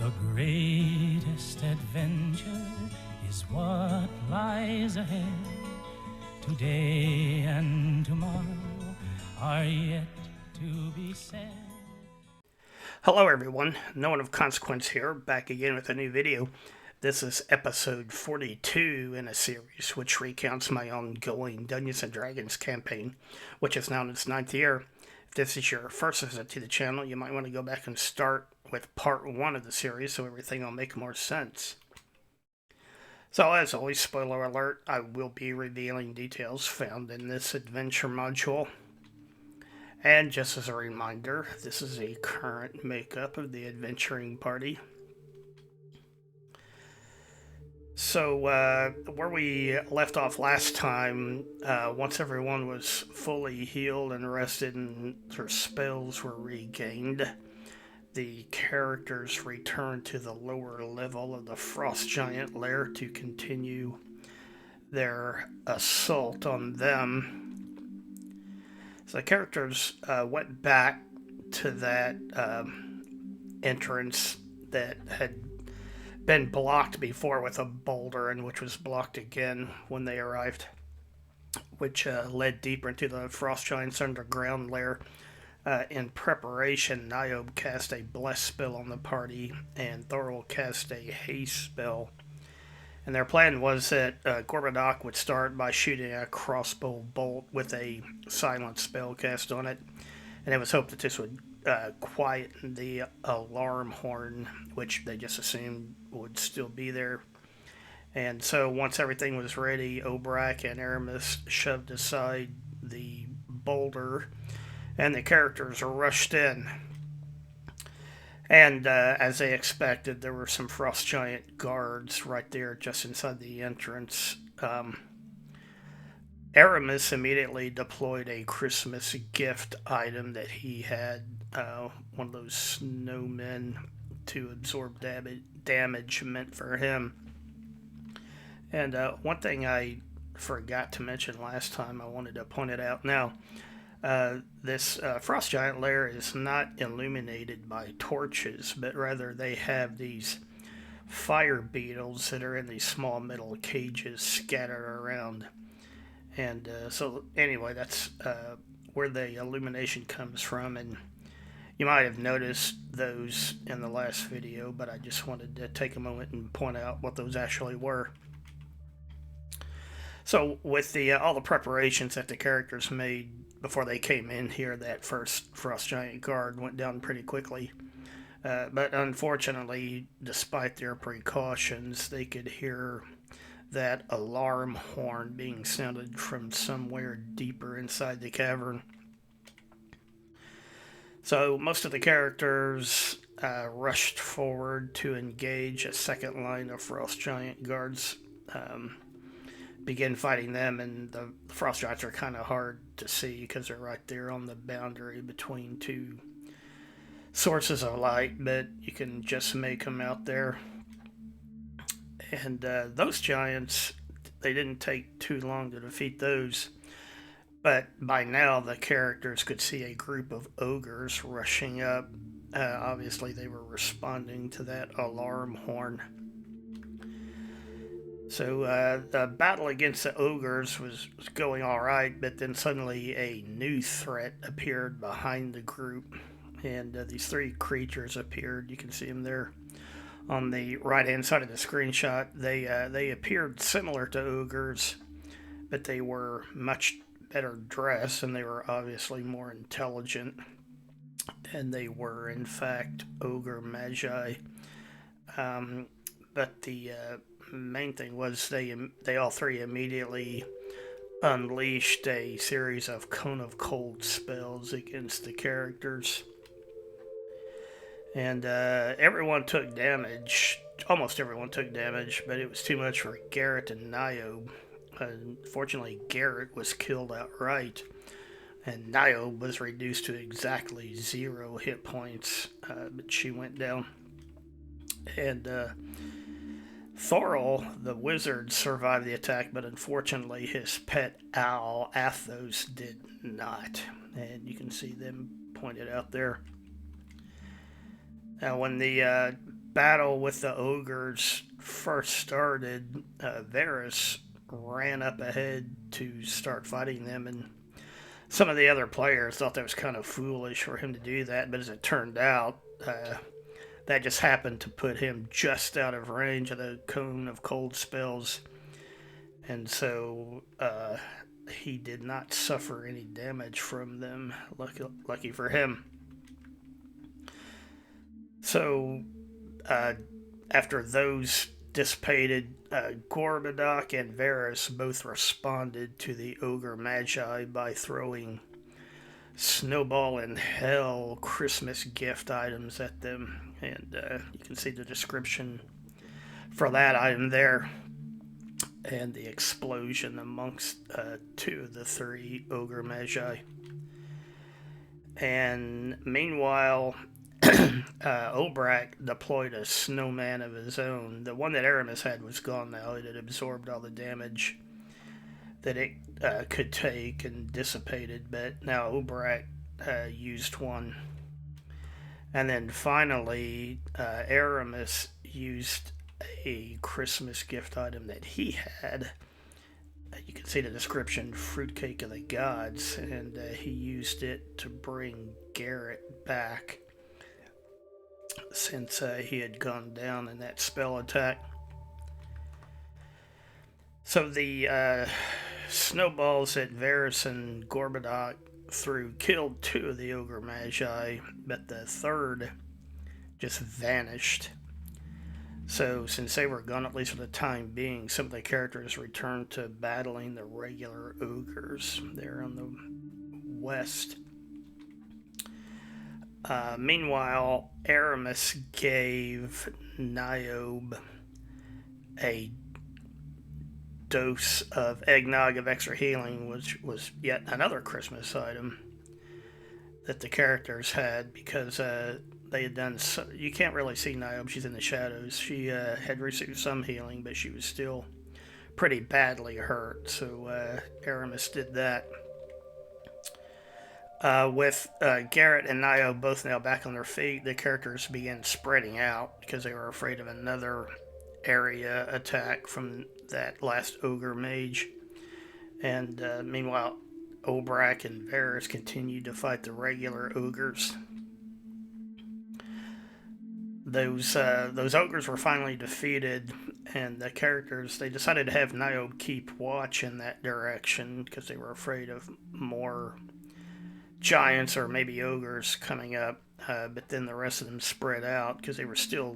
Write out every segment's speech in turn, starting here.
The greatest adventure is what lies ahead. Today and tomorrow are yet to be said. Hello everyone, no one of consequence here, back again with a new video. This is episode 42 in a series which recounts my ongoing Dungeons & Dragons campaign, which is now in its 9th year. If this is your first visit to the channel, you might want to go back and start with part 1 of the series so everything will make more sense. So as always, spoiler alert, I will be revealing details found in this adventure module. And just as a reminder, this is a current makeup of the adventuring party. So, where we left off last time, once everyone was fully healed and rested and their spells were regained, the characters returned to the lower level of the Frost Giant lair to continue their assault on them. So the characters went back to that entrance that had been blocked before with a boulder, and which was blocked again when they arrived, which led deeper into the Frost Giant's underground lair. In preparation, Niobe cast a Bless spell on the party, and Thorol cast a Haste spell. And their plan was that Gorbadoc would start by shooting a crossbow bolt with a silent spell cast on it, and it was hoped that this would quieten the alarm horn, which they just assumed would still be there. And so once everything was ready, Obrak and Aramis shoved aside the boulder, and the characters rushed in. And as they expected, there were some Frost Giant guards right there just inside the entrance. Aramis immediately deployed a Christmas gift item that he had, one of those snowmen to absorb damage meant for him. And one thing I forgot to mention last time, I wanted to point it out now. This Frost Giant lair is not illuminated by torches, but rather they have these fire beetles that are in these small metal cages scattered around. And so anyway, that's where the illumination comes from, and you might have noticed those in the last video, but I just wanted to take a moment and point out what those actually were. So with all the preparations that the characters made before they came in here, that first Frost Giant guard went down pretty quickly. But unfortunately, despite their precautions, they could hear that alarm horn being sounded from somewhere deeper inside the cavern. So most of the characters rushed forward to engage a second line of Frost Giant guards. Begin fighting them, and the Frost Giants are kind of hard to see because they're right there on the boundary between two sources of light, but you can just make them out there. And those giants, they didn't take too long to defeat those, but by now the characters could see a group of ogres rushing up. Obviously they were responding to that alarm horn. So the battle against the ogres was going alright, but then suddenly a new threat appeared behind the group, and these three creatures appeared. You can see them there on the right hand side of the screenshot. They appeared similar to ogres, but they were much better dressed, and they were obviously more intelligent, and they were in fact ogre magi. But the main thing was they all three immediately unleashed a series of Cone of Cold spells against the characters. And everyone took damage. Almost everyone took damage, but it was too much for Garrett and Niobe. Unfortunately, Garrett was killed outright, and Niobe was reduced to exactly 0 hit points, but she went down. And Thorol, the wizard, survived the attack, but unfortunately his pet owl, Athos, did not. And you can see them pointed out there. Now, when the battle with the ogres first started, Varys ran up ahead to start fighting them, and some of the other players thought that was kind of foolish for him to do that, but as it turned out, that just happened to put him just out of range of the cone of cold spells, and so he did not suffer any damage from them. Lucky for him. So after those dissipated, Gorbadoc and Varys both responded to the Ogre Magi by throwing Snowball in Hell Christmas gift items at them. And you can see the description for that item there. And the explosion amongst two of the three Ogre Magi. And meanwhile, Obrak deployed a snowman of his own. The one that Aramis had was gone now. It had absorbed all the damage that it could take and dissipated, but now Obrak used one. And then finally, Aramis used a Christmas gift item that he had. You can see the description, Fruitcake of the Gods, and he used it to bring Garrett back since he had gone down in that spell attack. So the snowballs that Varys and Gorbadoc threw killed two of the Ogre Magi, but the third just vanished. So since they were gone, at least for the time being, some of the characters returned to battling the regular ogres there on the west. Meanwhile, Aramis gave Niobe a dose of eggnog of extra healing, which was yet another Christmas item that the characters had, because they had done so, you can't really see Niobe, she's in the shadows. She had received some healing, but she was still pretty badly hurt, so Aramis did that. With Garrett and Niobe both now back on their feet, the characters began spreading out because they were afraid of another area attack from that last ogre mage. And meanwhile, Obrak and Varys continued to fight the regular ogres. Those ogres were finally defeated, and the characters, they decided to have Niobe keep watch in that direction because they were afraid of more giants or maybe ogres coming up, but then the rest of them spread out because they were still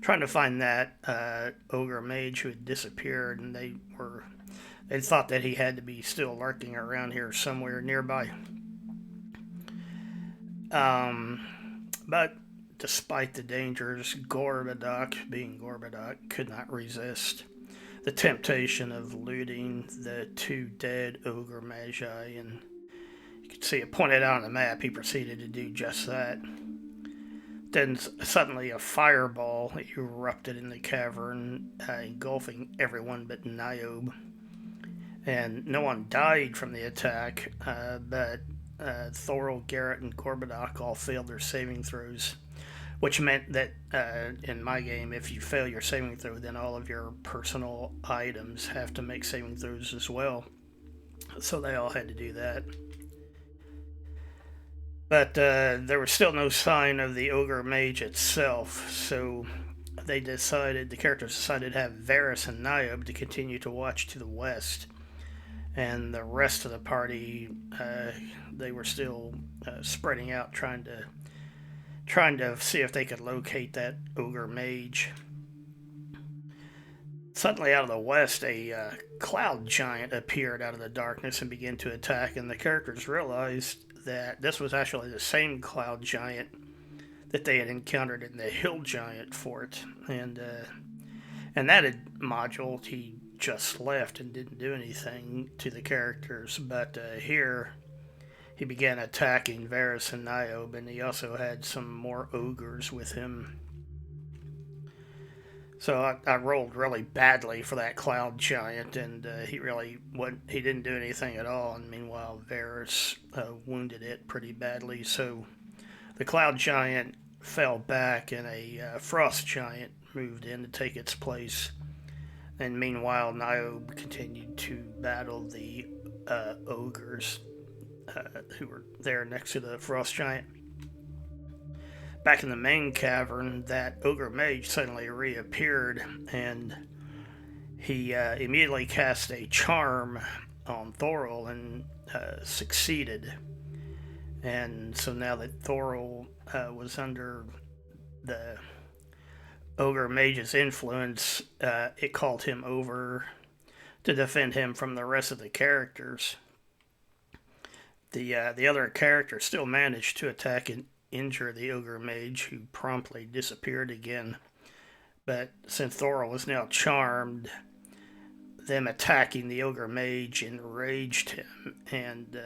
trying to find that ogre mage who had disappeared, and they thought that he had to be still lurking around here somewhere nearby. But despite the dangers, Gorbadoc, being Gorbadoc, could not resist the temptation of looting the two dead ogre magi, and you can see it pointed out on the map. He proceeded to do just that. Then suddenly a fireball erupted in the cavern, engulfing everyone but Niobe. And no one died from the attack, but Thorol, Garrett, and Gorbadoc all failed their saving throws, which meant that in my game, if you fail your saving throw, then all of your personal items have to make saving throws as well. So they all had to do that. But there was still no sign of the ogre mage itself, so the characters decided to have Varys and Niobe to continue to watch to the west, and the rest of the party, they were still spreading out, trying to see if they could locate that ogre mage. Suddenly, out of the west, a cloud giant appeared out of the darkness and began to attack, and the characters realized that this was actually the same cloud giant that they had encountered in the hill giant fort, and that module he just left and didn't do anything to the characters, but here he began attacking Varys and Niobe, and he also had some more ogres with him. So I rolled really badly for that cloud giant, and he didn't do anything at all. And meanwhile, Varys wounded it pretty badly. So the cloud giant fell back and a frost giant moved in to take its place. And meanwhile, Niobe continued to battle the ogres who were there next to the frost giant. Back in the main cavern, that ogre mage suddenly reappeared, and he immediately cast a charm on Thorol and succeeded. And so now that Thorol was under the ogre mage's influence, it called him over to defend him from the rest of the characters. The other characters still managed to attack and injure the ogre mage, who promptly disappeared again. But since Thorol was now charmed, them attacking the ogre mage enraged him, and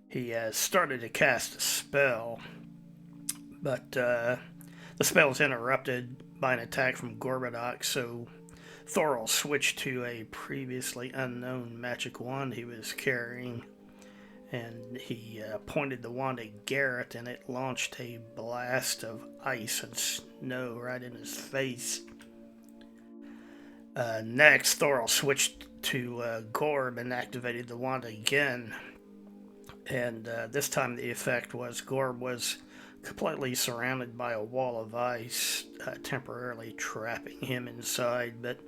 he started to cast a spell. But the spell was interrupted by an attack from Gorbadoc, so Thorol switched to a previously unknown magic wand he was carrying, and he pointed the wand at Garrett, and it launched a blast of ice and snow right in his face. Next, Thorol switched to Gorb and activated the wand again, and this time the effect was Gorb was completely surrounded by a wall of ice, temporarily trapping him inside, but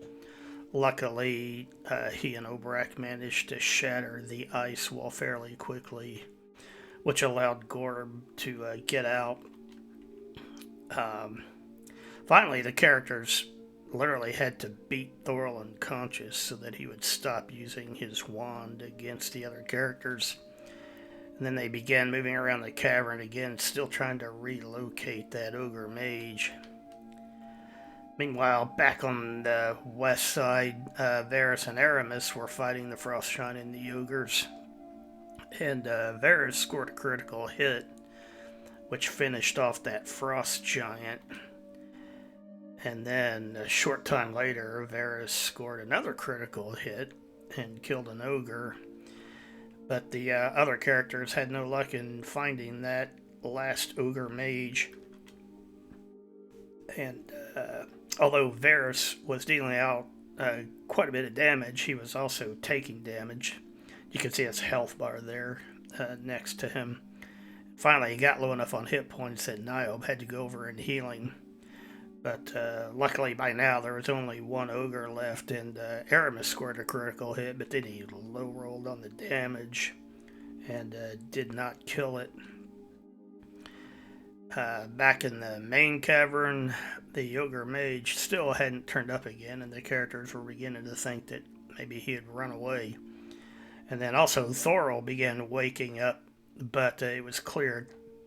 luckily he and Obrak managed to shatter the ice wall fairly quickly, which allowed Gorb to get out. Finally, the characters literally had to beat Thorol unconscious so that he would stop using his wand against the other characters. And then they began moving around the cavern again, still trying to relocate that ogre mage. Meanwhile, back on the west side, Varys and Aramis were fighting the Frostshine and the ogres. And Varys scored a critical hit, which finished off that frost giant. And then a short time later, Varys scored another critical hit and killed an ogre. But the other characters had no luck in finding that last ogre mage. And although Varys was dealing out quite a bit of damage, he was also taking damage. You can see his health bar there next to him. Finally, he got low enough on hit points that Niobe had to go over and heal him. But luckily by now there was only one ogre left, and Aramis scored a critical hit, but then he low rolled on the damage and did not kill it. Back in the main cavern, the ogre mage still hadn't turned up again, and the characters were beginning to think that maybe he had run away. And then also Thorol began waking up, but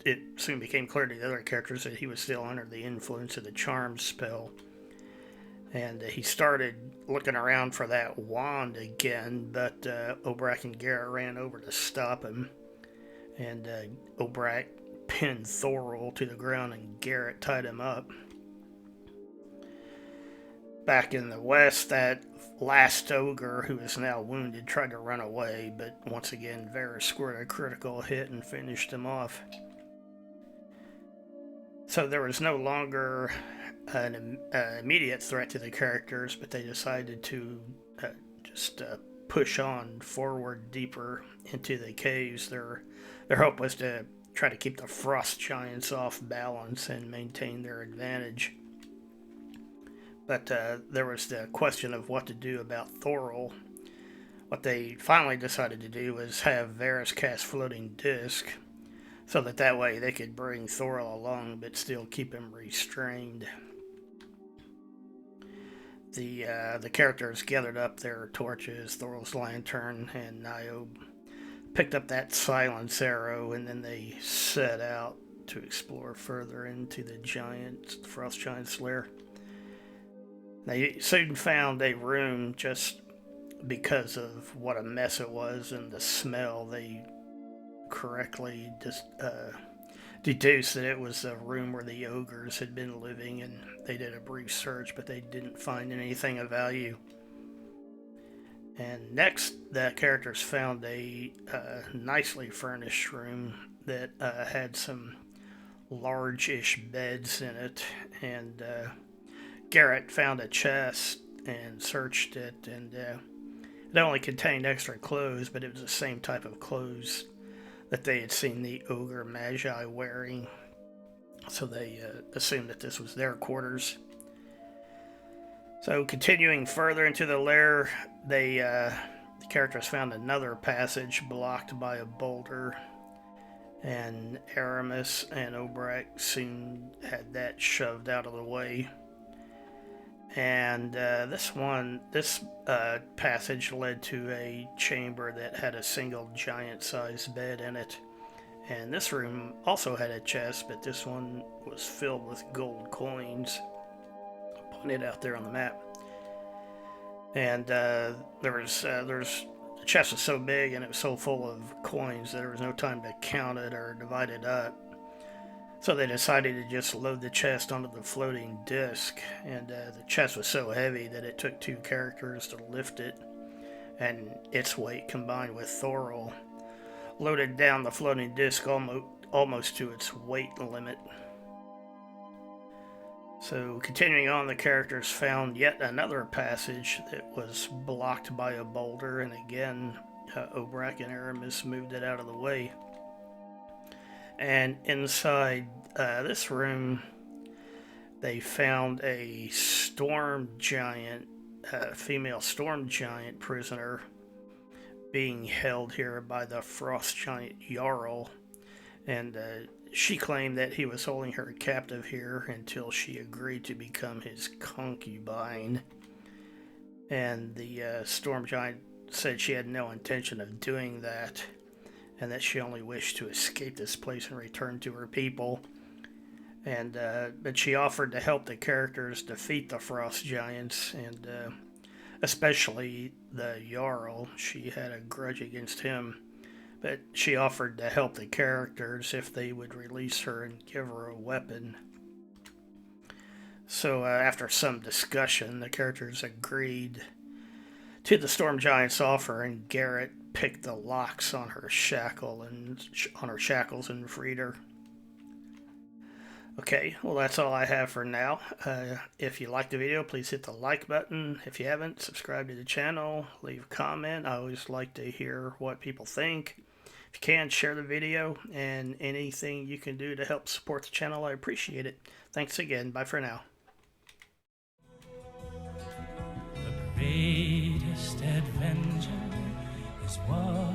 it soon became clear to the other characters that he was still under the influence of the charm spell. And he started looking around for that wand again, but Obrak and Garrett ran over to stop him. And Obrak pinned Thorol to the ground and Garrett tied him up. Back in the west, that last ogre, who is now wounded, tried to run away, but once again Varys scored a critical hit and finished him off. So there was no longer an immediate threat to the characters, but they decided to just push on forward deeper into the caves. Their hope was to try to keep the frost giants off balance and maintain their advantage. But there was the question of what to do about Thorol. What they finally decided to do was have Varys cast Floating Disc, so that way they could bring Thorol along but still keep him restrained. The characters gathered up their torches, Thorol's lantern, and Niobe picked up that silence arrow, and then they set out to explore further into the frost giant's lair. They soon found a room. Just because of what a mess it was and the smell, they correctly deduced that it was a room where the ogres had been living, and they did a brief search, but they didn't find anything of value. And next, the characters found a nicely furnished room that had some large-ish beds in it, and Garrett found a chest and searched it, and it only contained extra clothes, but it was the same type of clothes that they had seen the ogre magi wearing, so they assumed that this was their quarters. So continuing further into the lair, the characters found another passage blocked by a boulder, and Aramis and Obrak soon had that shoved out of the way. And this passage led to a chamber that had a single giant-sized bed in it. And this room also had a chest, but this one was filled with gold coins. Pointed out there on the map. And the chest was so big and it was so full of coins that there was no time to count it or divide it up. So they decided to just load the chest onto the floating disc, and the chest was so heavy that it took 2 characters to lift it, and its weight combined with Thorol loaded down the floating disc almost to its weight limit. So continuing on, the characters found yet another passage that was blocked by a boulder, and again Obrak and Aramis moved it out of the way. And inside this room, they found a storm giant, female storm giant prisoner being held here by the frost giant Jarl. And she claimed that he was holding her captive here until she agreed to become his concubine. And the storm giant said she had no intention of doing that, and that she only wished to escape this place and return to her people. And but she offered to help the characters defeat the frost giants, and especially the Jarl. She had a grudge against him, but she offered to help the characters if they would release her and give her a weapon. So after some discussion, the characters agreed to the storm giant's offer, and Garrett picked the locks on her shackles and freed her. Okay, well that's all I have for now. If you liked the video, please hit the like button. If you haven't, subscribe to the channel, leave a comment. I always like to hear what people think. If you can, share the video, and anything you can do to help support the channel, I appreciate it. Thanks again. Bye for now. The greatest adventure is what